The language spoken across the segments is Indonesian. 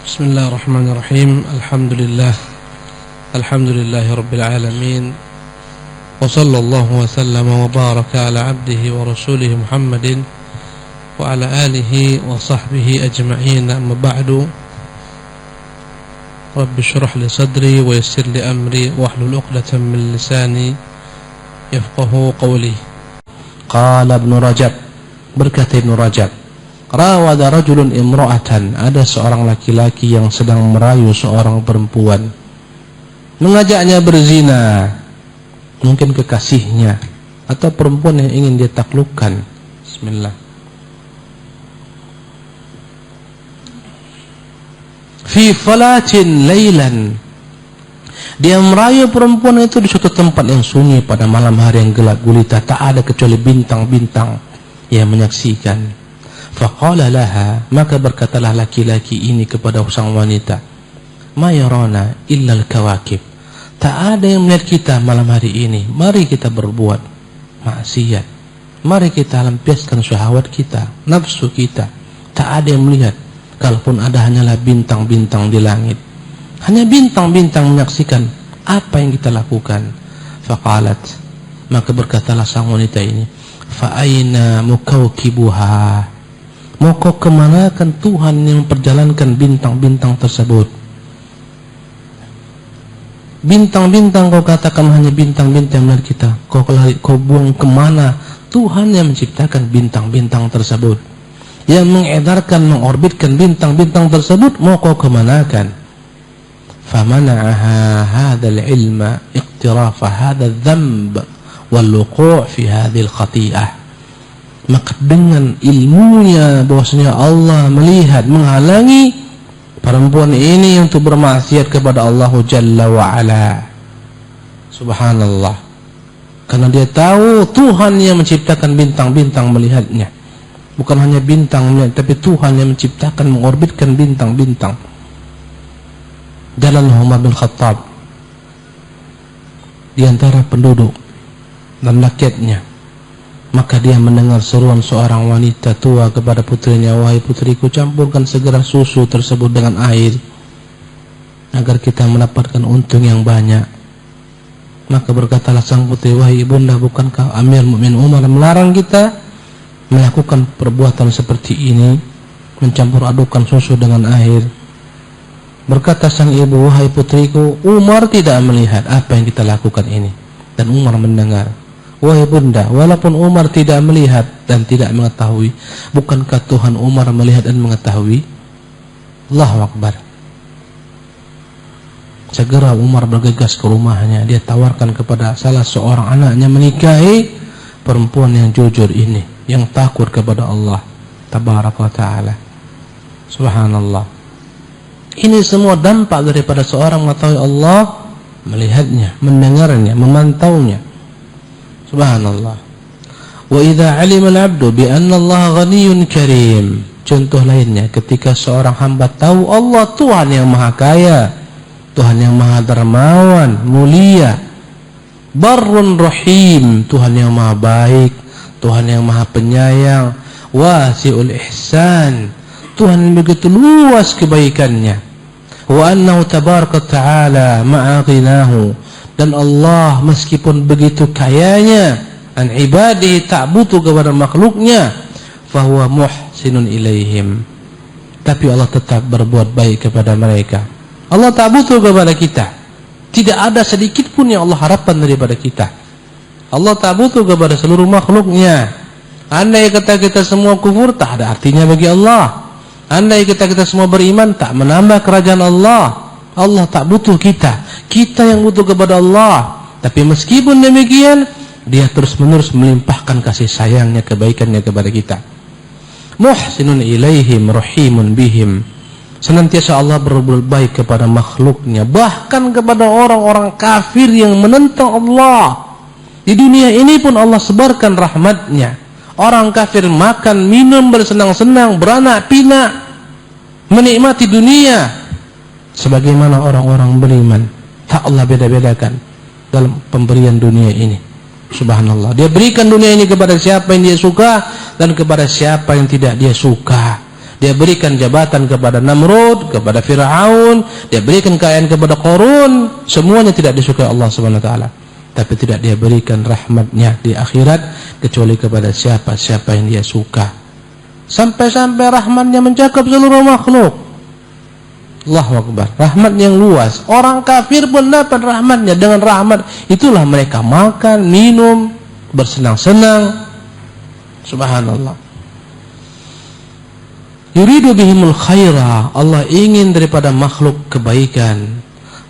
Bismillahirrahmanirrahim. Alhamdulillahi rabbil alamin. Wa sallallahu wa sallama wa baraka ala abdihi wa rasulih Muhammadin wa ala alihi wa sahbihi ajma'in. Amma ba'du. Rabbi shrah li sadri wa yassir li amri wahlul 'uqdatam min lisani yafqahu qawli. Qala Ibnu Rajab, berkata Ibnu Rajab, rawada rajulun imra'atan, ada seorang laki-laki yang sedang merayu seorang perempuan, mengajaknya berzina, mungkin kekasihnya atau perempuan yang ingin dia taklukkan. Bismillah. Fi falatin lailan, dia merayu perempuan itu di suatu tempat yang sunyi pada malam hari yang gelap gulita, tak ada kecuali bintang-bintang yang menyaksikan. Faqala laha, maka berkatalah laki-laki ini kepada sang wanita, ma yarana illa al-kawakib, tak ada yang melihat kita malam hari ini, mari kita berbuat maksiat, mari kita lampiaskan syahwat kita, nafsu kita, tak ada yang melihat, kalaupun ada hanyalah bintang-bintang di langit, hanya bintang-bintang menyaksikan apa yang kita lakukan. Faqalat, maka berkatalah sang wanita ini, fa aina mukawkibuha, mau kau kemanakan Tuhan yang memperjalankan bintang-bintang tersebut? Bintang-bintang kau katakan hanya bintang-bintang yang melihat kita, kau buang kemana Tuhan yang menciptakan bintang-bintang tersebut, yang mengedarkan, mengorbitkan bintang-bintang tersebut, mau kau kemanakan? Famana'aha hadzal ilma iqtirafa hadzal dzamb wal wuqu' fi hadzal khati'ah, maka dengan ilmunya bahwasanya Allah melihat, menghalangi perempuan ini untuk bermaksiat kepada Allah Jalla wa Ala. Subhanallah. Karena dia tahu Tuhan yang menciptakan bintang-bintang melihatnya. Bukan hanya bintang melihat, tapi Tuhan yang menciptakan, mengorbitkan bintang-bintang. Jalan Umar bin Khattab di antara penduduk dan rakyatnya, maka dia mendengar seruan seorang wanita tua kepada putrinya, wahai putriku, campurkan segera susu tersebut dengan air agar kita mendapatkan untung yang banyak. Maka berkatalah sang putri, wahai ibunda, bukankah Amir Mukminin Umar melarang kita melakukan perbuatan seperti ini, mencampur adukan susu dengan air? Berkata sang ibu, wahai putriku, Umar tidak melihat apa yang kita lakukan ini, dan Umar mendengar. Wahai bunda, walaupun Umar tidak melihat dan tidak mengetahui, bukankah Tuhan Umar melihat dan mengetahui? Allahu Akbar. Segera Umar bergegas ke rumahnya. Dia tawarkan kepada salah seorang anaknya menikahi perempuan yang jujur ini, yang takut kepada Allah Tabaraka wa Ta'ala. Subhanallah. Ini semua dampak daripada seorang mengetahui Allah, melihatnya, mendengarnya, memantaunya. Subhanallah. Wa idza 'alima al-'abdu bi anna Allah ghaniyyun karim. Contoh lainnya, ketika seorang hamba tahu Allah Tuhan yang maha kaya, Tuhan yang maha dermawan, mulia, barrun rahim, Tuhan yang maha baik, Tuhan yang maha penyayang, wasi'ul ihsan, Tuhan yang begitu luas kebaikannya. Wa annahu tabaraka ta'ala ma'a ghinahu, dan Allah meskipun begitu kayanya an ibadihi, tak butuh kepada makhluknya, fahuwa muhsinun ilaihim, tapi Allah tetap berbuat baik kepada mereka. Allah tak butuh kepada kita, tidak ada sedikit pun yang Allah harapkan daripada kita. Allah tak butuh kepada seluruh makhluknya. Andai kata kita semua kufur, tak ada artinya bagi Allah. Andai kita semua beriman, tak menambah kerajaan Allah. Allah tak butuh kita, kita yang butuh kepada Allah. Tapi meskipun demikian, dia terus-menerus melimpahkan kasih sayangnya, kebaikannya kepada kita. Muhsinun ilaihim rahimun bihim, senantiasa Allah berbuat baik kepada makhluknya, bahkan kepada orang-orang kafir yang menentang Allah. Di dunia ini pun Allah sebarkan rahmatnya. Orang kafir makan, minum, bersenang-senang, beranak pinak, menikmati dunia sebagaimana orang-orang beriman. Tak Allah beda-bedakan dalam pemberian dunia ini. Subhanallah. Dia berikan dunia ini kepada siapa yang dia suka dan kepada siapa yang tidak dia suka. Dia berikan jabatan kepada Namrud, kepada Fir'aun, dia berikan kekayaan kepada Qarun. Semuanya tidak disukai Allah Subhanahu wa taala. Tapi tidak dia berikan rahmatnya di akhirat kecuali kepada siapa yang dia suka. Sampai-sampai rahmatnya mencakup seluruh makhluk. Allahu Akbar. Rahmat yang luas. Orang kafir pun dapat rahmatnya. Dengan rahmat itulah mereka makan, minum, bersenang-senang. Subhanallah. Yuridu bihimul khaira. Allah ingin daripada makhluk kebaikan.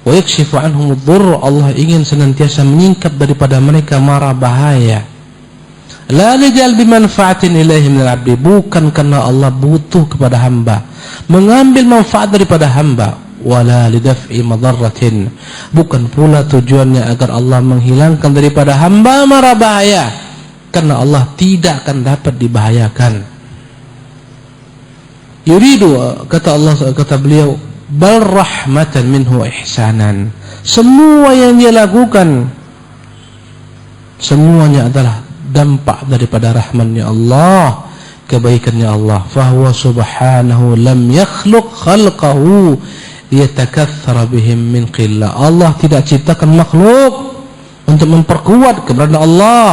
Wa yakshifu anhumud dhurr. Allah ingin senantiasa menyingkap daripada mereka mara bahaya. La lijal bimanfaatin ilaihi minal abdi. Bukan karena Allah butuh kepada hamba mengambil manfaat daripada hamba. Wala lidaf'i madarratin. Bukan pula tujuannya agar Allah menghilangkan daripada hamba mara bahaya, karena Allah tidak akan dapat dibahayakan. Yuridu, kata Allah, kata beliau, bal rahmatan minhu ihsanan. Semua yang dia lakukan semuanya adalah dampak daripada rahmatnya Allah, kebaikannya Allah. Fahuwa subhanahu lam yakhluq khalqahu yatakaththara bihim min qillah. Allah tidak ciptakan makhluk untuk memperkuat keberadaan Allah.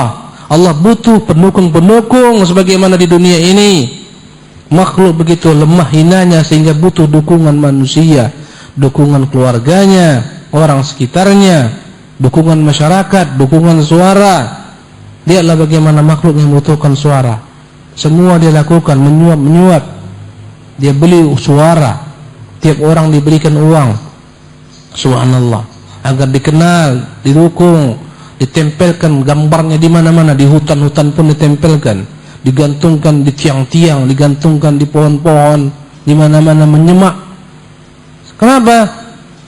Allah butuh pendukung-pendukung sebagaimana di dunia ini. Makhluk begitu lemah hinanya sehingga butuh dukungan manusia, dukungan keluarganya, orang sekitarnya, dukungan masyarakat, dukungan suara. Lihatlah bagaimana makhluk yang membutuhkan suara. Semua dia lakukan, menyuap. Dia beli suara. Tiap orang diberikan uang. Subhanallah. Agar dikenal, didukung, ditempelkan gambarnya di mana-mana, di hutan-hutan pun ditempelkan. Digantungkan di tiang-tiang, digantungkan di pohon-pohon, di mana-mana menyemak. Kenapa?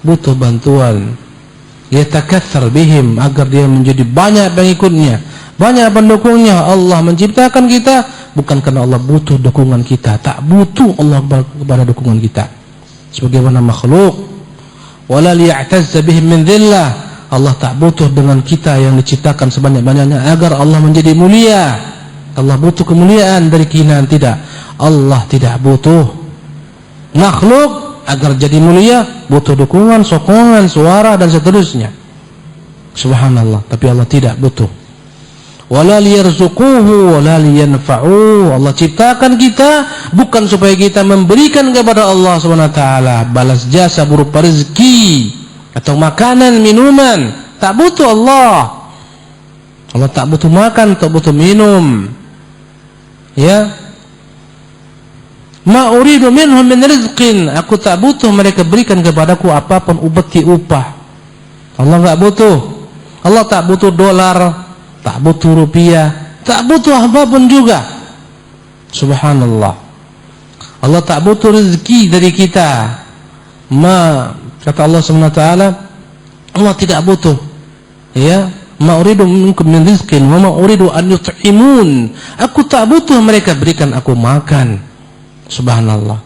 Butuh bantuan. Yatakatsar bihim, agar dia menjadi banyak pengikutnya, banyak pendukungnya. Allah menciptakan kita bukan karena Allah butuh dukungan kita, tak butuh Allah kepada dukungan kita. Sebagaimana makhluk, wala liya'tazza bihim min dhillah. Allah tak butuh dengan kita yang diciptakan sebanyak-banyaknya agar Allah menjadi mulia. Allah butuh kemuliaan dari kehinaan, tidak. Allah tidak butuh makhluk agar jadi mulia, butuh dukungan, sokongan, suara dan seterusnya. Subhanallah. Tapi Allah tidak butuh. Wala liyarzuquhu wala liyanfa'u. Allah ciptakan kita bukan supaya kita memberikan kepada Allah Subhanahu wa taala balas jasa berupa rezeki atau makanan, minuman. Tak butuh Allah. Allah tak butuh makan, tak butuh minum. Ya, ma uridu minhum min rizqin. Aku tak butuh mereka berikan kepadaku apapun upeti upah. Allah enggak butuh. Allah tak butuh dolar, tak butuh rupiah, tak butuh apapun juga. Subhanallah. Allah tak butuh rezeki dari kita. Kata Allah Subhanahu wa taala, Allah tidak butuh. Ya, ma uridu minkum min rizqin wa ma uridu an yut'imun. Aku tak butuh mereka berikan aku makan. Subhanallah.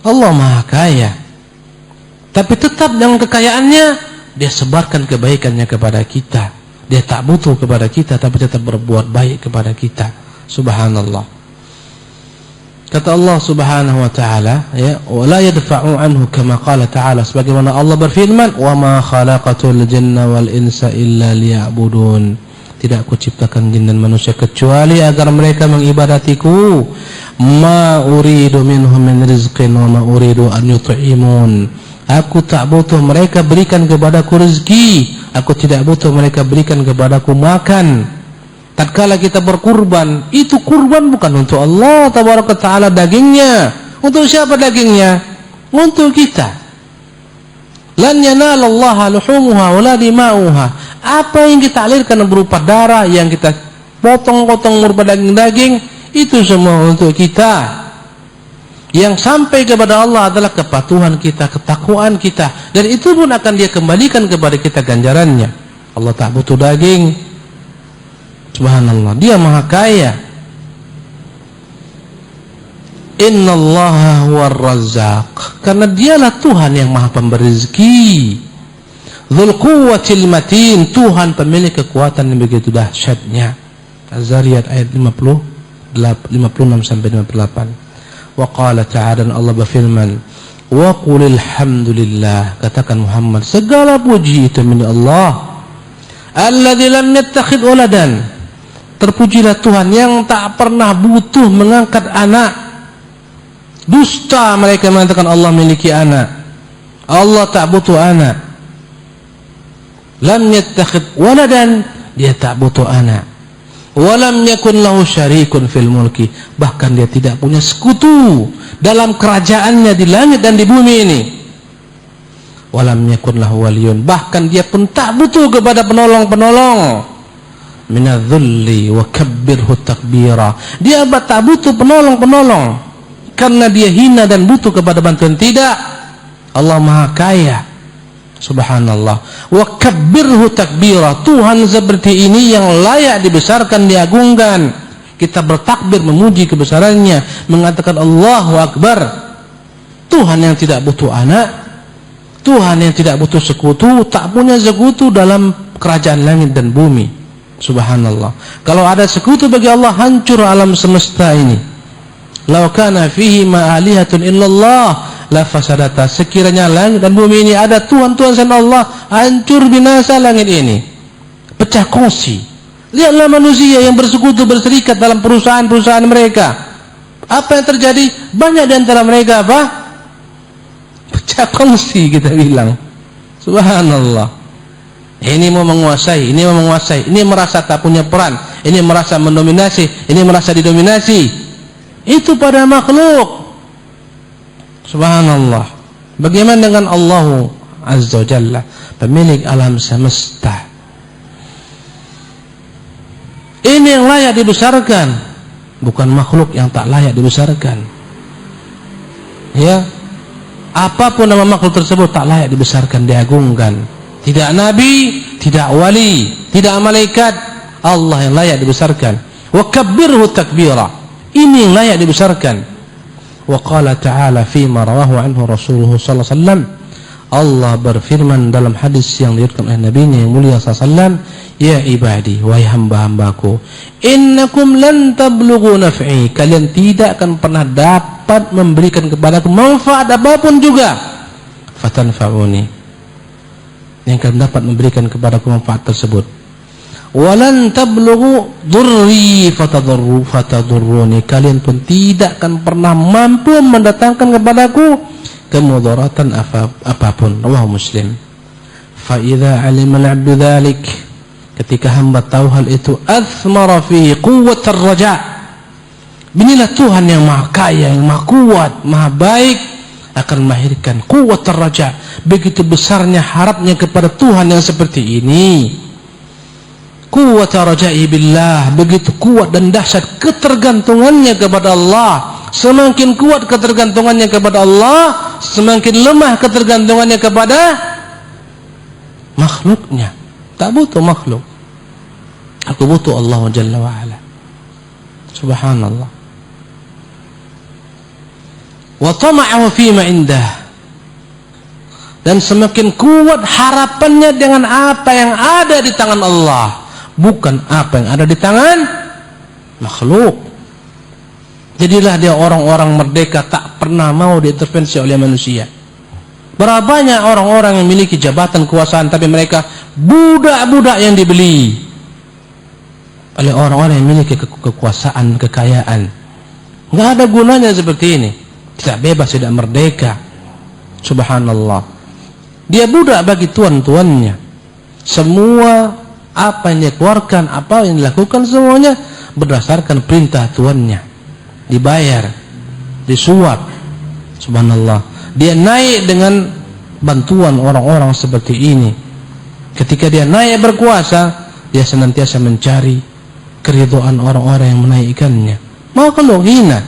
Allah Maha Kaya. Tapi tetap dengan kekayaannya dia sebarkan kebaikannya kepada kita. Dia tak butuh kepada kita tapi tetap berbuat baik kepada kita. Subhanallah. Kata Allah Subhanahu wa taala, ya, wala yadfa'u anhu kama qala ta'ala, sebagaimana Allah berfirman, wa ma khalaqatul jinna wal insa illa liya'budun. Tidak aku ciptakan jin dan manusia kecuali agar mereka mengibadatiku. Ma uridu minhum min rizqin wa ma uridu an yut'imun. Aku tak butuh mereka berikan kepadaku rezeki, aku tidak butuh mereka berikan kepadaku makan. Tatkala kita berkurban, itu kurban bukan untuk Allah tabaraka taala dagingnya. Untuk siapa dagingnya? Untuk kita. Lan yanalallaha luhumuha wala dima'uha. Apa yang kita alirkan berupa darah, yang kita potong-potong berupa daging-daging, itu semua untuk kita. Yang sampai kepada Allah adalah kepatuhan kita, ketakwaan kita, dan itu pun akan Dia kembalikan kepada kita ganjarannya. Allah tak butuh daging. Subhanallah, Dia Maha Kaya. Innallaha huwar razzaq. Karena Dialah Tuhan yang Maha Pemberi rezeki. Dzul quwwatil matin, Tuhan pemilik kekuatan yang begitu dahsyatnya. Az-Zariyat ayat 56 sampai 58. Wa qala ta'ala, dan Allah berfirman, wa qulil hamdulillah, katakan Muhammad, segala puji itu milik Allah, alladzi lam yattakhidh waladan, terpujilah Tuhan yang tak pernah butuh mengangkat anak. Dusta mereka mengatakan Allah memiliki anak. Allah tak butuh anak. Lam yattakhidh waladan, dia tak butuh anak. Walam yakun lahu syarikun fil mulki, bahkan dia tidak punya sekutu dalam kerajaannya di langit dan di bumi ini. Walam yakun lahu waliyun, bahkan dia pun tak butuh kepada penolong-penolong. Minadh-dhulli wa kabbirhu takbira, dia tak butuh penolong-penolong karena dia hina dan butuh kepada bantuan. Tidak, Allah Maha Kaya, subhanallah. Wa kabbirhu takbira, Tuhan seperti ini yang layak dibesarkan, diagungkan. Kita bertakbir memuji kebesarannya, mengatakan Allahu Akbar. Tuhan yang tidak butuh anak, Tuhan yang tidak butuh sekutu, tak punya sekutu dalam kerajaan langit dan bumi, subhanallah. Kalau ada sekutu bagi Allah, hancur alam semesta ini. Lau kana fihi ma alihatun illallah la fasadata, sekiranya langit dan bumi ini ada Tuhan-Tuhan selain Allah, hancur binasa langit ini, pecah kongsi. Lihatlah manusia yang bersekutu, berserikat dalam perusahaan-perusahaan mereka. Apa yang terjadi? Banyak di antara mereka apa? Pecah kongsi, kita bilang. Subhanallah. Ini mau menguasai, ini mau menguasai, ini merasa tak punya peran, ini merasa mendominasi, ini merasa didominasi. Itu pada makhluk. Subhanallah. Bagaimana dengan Allah Azza wa Jalla, pemilik alam semesta? Ini yang layak dibesarkan, bukan makhluk yang tak layak dibesarkan. Ya, apapun nama makhluk tersebut tak layak dibesarkan, diagungkan. Tidak nabi, tidak wali, tidak malaikat, Allah yang layak dibesarkan. Wa kabbirhu takbira, ini yang layak dibesarkan. Wa qala ta'ala fima rawahu anhu Rasulullah sallallahu alaihi wasallam, Allah berfirman dalam hadis yang diriwayatkan oleh Nabi-Nya yang mulia sallallahu alaihi wasallam, ya ibadi, wahai hamba-hambaku, innakum lan tablughu naf'i, kalian tidak akan pernah dapat memberikan kepadaku manfaat apapun juga, fatanfa'uni, yang akan dapat memberikan kepadaku manfaat tersebut. Walan tablughu dhurri fatadurruni, kalian pun tidak akan pernah mampu mendatangkan kepadaku kemudaratan apapun. Rawahu Muslim. Fa idza 'alima al-'abdu dzalik, ketika hamba tahu hal itu, athmara fi quwwatir raja, inilah Tuhan yang Maha Kaya, yang Maha Kuat, Maha Baik, akan melahirkan quwwatir raja, begitu besarnya harapnya kepada Tuhan yang seperti ini. Quwwata raja'i billah, begitu kuat dan dahsyat ketergantungannya kepada Allah. Semakin kuat ketergantungannya kepada Allah, semakin lemah ketergantungannya kepada makhluknya. Tak butuh makhluk, aku butuh Allah Jalla wa'ala. Subhanallah. Wa tama'ahu fima indah, dan semakin kuat harapannya dengan apa yang ada di tangan Allah, bukan apa yang ada di tangan makhluk. Jadilah dia orang-orang merdeka, tak pernah mau diintervensi oleh manusia. Berapa banyak orang-orang yang memiliki jabatan kekuasaan, tapi mereka budak-budak yang dibeli oleh orang-orang yang memiliki kekuasaan, kekayaan. Nggak ada gunanya seperti ini. Tidak bebas, tidak merdeka. Subhanallah. Dia budak bagi tuan-tuannya. Semua apa yang dia keluarkan, apa yang dilakukan, semuanya berdasarkan perintah tuannya. Dibayar, disuap. Subhanallah. Dia naik dengan bantuan orang-orang seperti ini. Ketika dia naik berkuasa, dia senantiasa mencari keridhaan orang-orang yang menaikkannya. Makhluk hina,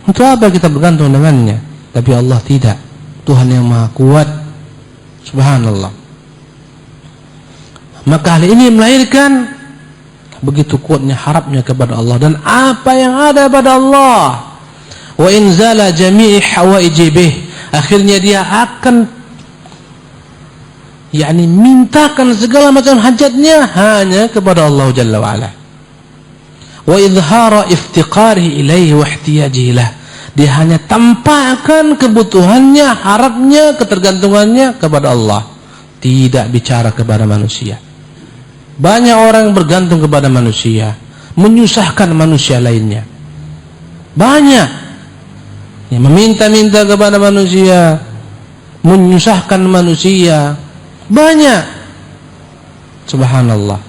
untuk apa kita bergantung dengannya? Tapi Allah tidak. Tuhan yang Maha Kuat. Subhanallah. Maka hal ini melahirkan begitu kuatnya harapnya kepada Allah, dan apa yang ada pada Allah. Wa inzala jami'i hawaiji bih, akhirnya dia akan mintakan segala macam hajatnya hanya kepada Allah Jalla wa Ala. Wa izhara iftiqarihi ilaihi wa ihtiyajihi lah, Dia hanya tampakkan kebutuhannya, harapnya, ketergantungannya kepada Allah. Tidak bicara kepada manusia. Banyak orang yang bergantung kepada manusia, menyusahkan manusia lainnya. Banyak yang meminta-minta kepada manusia, menyusahkan manusia. Banyak. Subhanallah.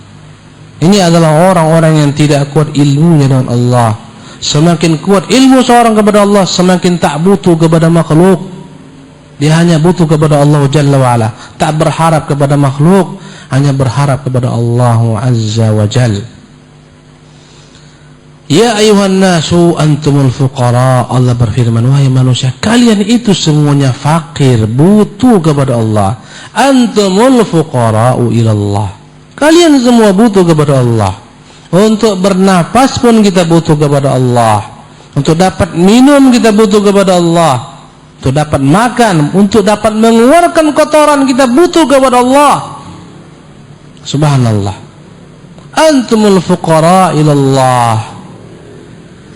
Ini adalah orang-orang yang tidak kuat ilmunya dengan Allah. Semakin kuat ilmu seorang kepada Allah, semakin tak butuh kepada makhluk. Dia hanya butuh kepada Allah Jalla wa'ala. Tak berharap kepada makhluk, hanya berharap kepada Allah Azza wa Jal. Ya ayuhan nasu antumul fuqara. Allah berfirman, wahai manusia, kalian itu semuanya fakir, butuh kepada Allah. Antumul fuqara'u ilallah. Kalian semua butuh kepada Allah. Untuk bernapas pun kita butuh kepada Allah. Untuk dapat minum kita butuh kepada Allah. Untuk dapat makan, untuk dapat mengeluarkan kotoran kita butuh kepada Allah. Subhanallah. Antumul fuqara ilallah.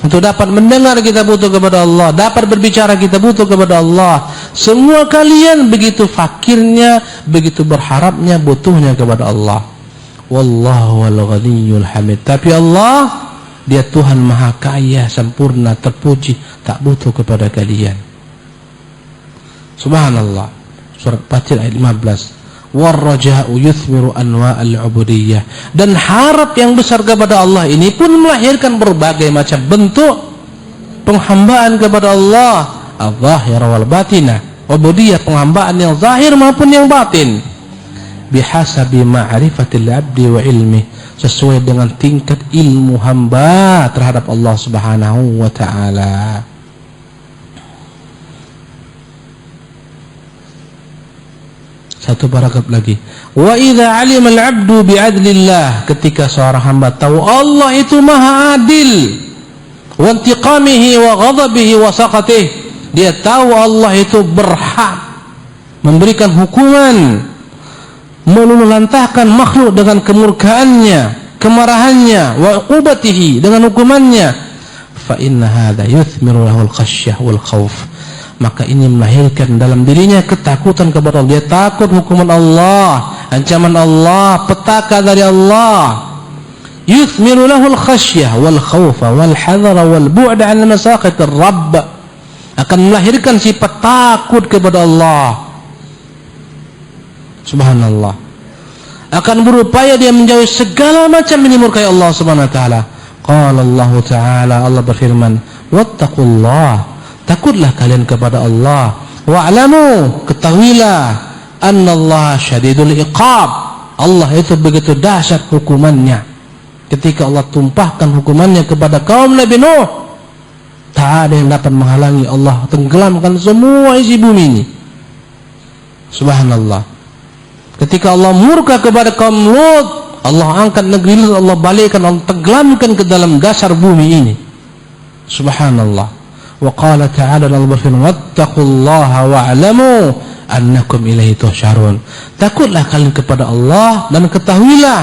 Untuk dapat mendengar kita butuh kepada Allah, dapat berbicara kita butuh kepada Allah. Semua kalian begitu fakirnya, begitu berharapnya, butuhnya kepada Allah. Wallahu al-ghaniyyul hamid. Tapi Allah, dia Tuhan maha kaya, sempurna, terpuji, tak butuh kepada kalian. Subhanallah. Surat Fatir ayat 15. Warraja'u yuthmiru anwa'al ubudiyyah. Dan harap yang besar kepada Allah ini pun melahirkan berbagai macam bentuk penghambaan kepada Allah, al-zahir wal batinah. Ubudiyyah, penghambaan yang zahir maupun yang batin. Bihasabi ma'rifatil abdi wa ilmi, sesuai dengan tingkat ilmu hamba terhadap Allah Subhanahu wa ta'ala. Satu paragraf lagi. Wa idza 'alima al-'abdu bi'adlillah, ketika seorang hamba tahu Allah itu maha adil, wa intiqamihi wa ghadabihi wa saqatihi, dia tahu Allah itu berhak memberikan hukuman, meluluhlantahkan makhluk dengan kemurkaannya, kemarahannya, wa uqubatihi, dengan hukumannya. Fa inna hadza yuthmiru lahu al-khasyah wal khauf, maka ini melahirkan dalam dirinya ketakutan kepada Allah. Dia takut hukuman Allah, ancaman Allah, petaka dari Allah. Yuthmiru lahu al-khasyah wal khauf wal hadar wal bu'd 'an masaqit ar-rabb, akan melahirkan sifat takut kepada Allah. Subhanallah. Akan berupaya dia menjauhi segala macam yang dimurkai Allah Subhanahu wa taala. Qala Allah taala, Allah berfirman, wattaqullah, takutlah kalian kepada Allah. Wa'lamu, ketahuilah, annallaha syadidul iqab, Allah itu begitu dahsyat hukumannya. Ketika Allah tumpahkan hukumannya kepada kaum Nabi Nuh, tak ada yang dapat menghalangi Allah tenggelamkan semua isi bumi ini. Subhanallah. Ketika Allah murka kepada kaum Lut, Allah angkat negeri Lut, Allah balikkan, Allah tenggelamkan ke dalam dasar bumi ini. Subhanallah. Wa qala ta'ala, Allah berfirman, wattaqullaha wa'lamu annakum ilaihi tuhsyarun. Takutlah kalian kepada Allah dan ketahuilah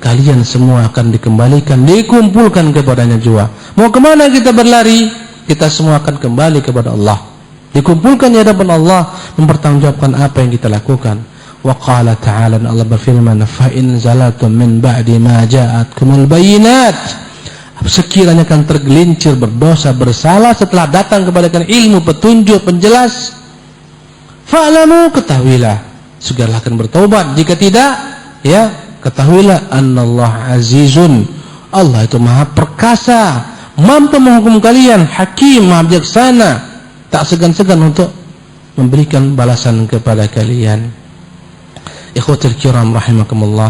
kalian semua akan dikembalikan, dikumpulkan kepadanya jua. Mau kemana kita berlari? Kita semua akan kembali kepada Allah. Dikumpulkan di hadapan Allah, mempertanggungjawabkan apa yang kita lakukan. Wa qala ta'ala, Allah berfirman, fa in zalatum min ba'di ma ja'atkumul bayyinat, sekiranya akan tergelincir berdosa bersalah setelah datang kepada kalian ilmu, petunjuk, penjelas, fa'lamu, ketahuilah, segala akan bertaubat. Jika tidak, ya, ketahuilah annallahu azizun, Allah itu maha perkasa, mampu menghukum kalian, hakim, maha bijaksana, tak segan-segan untuk memberikan balasan kepada kalian. Ikhwatul kiram rahimakumullah.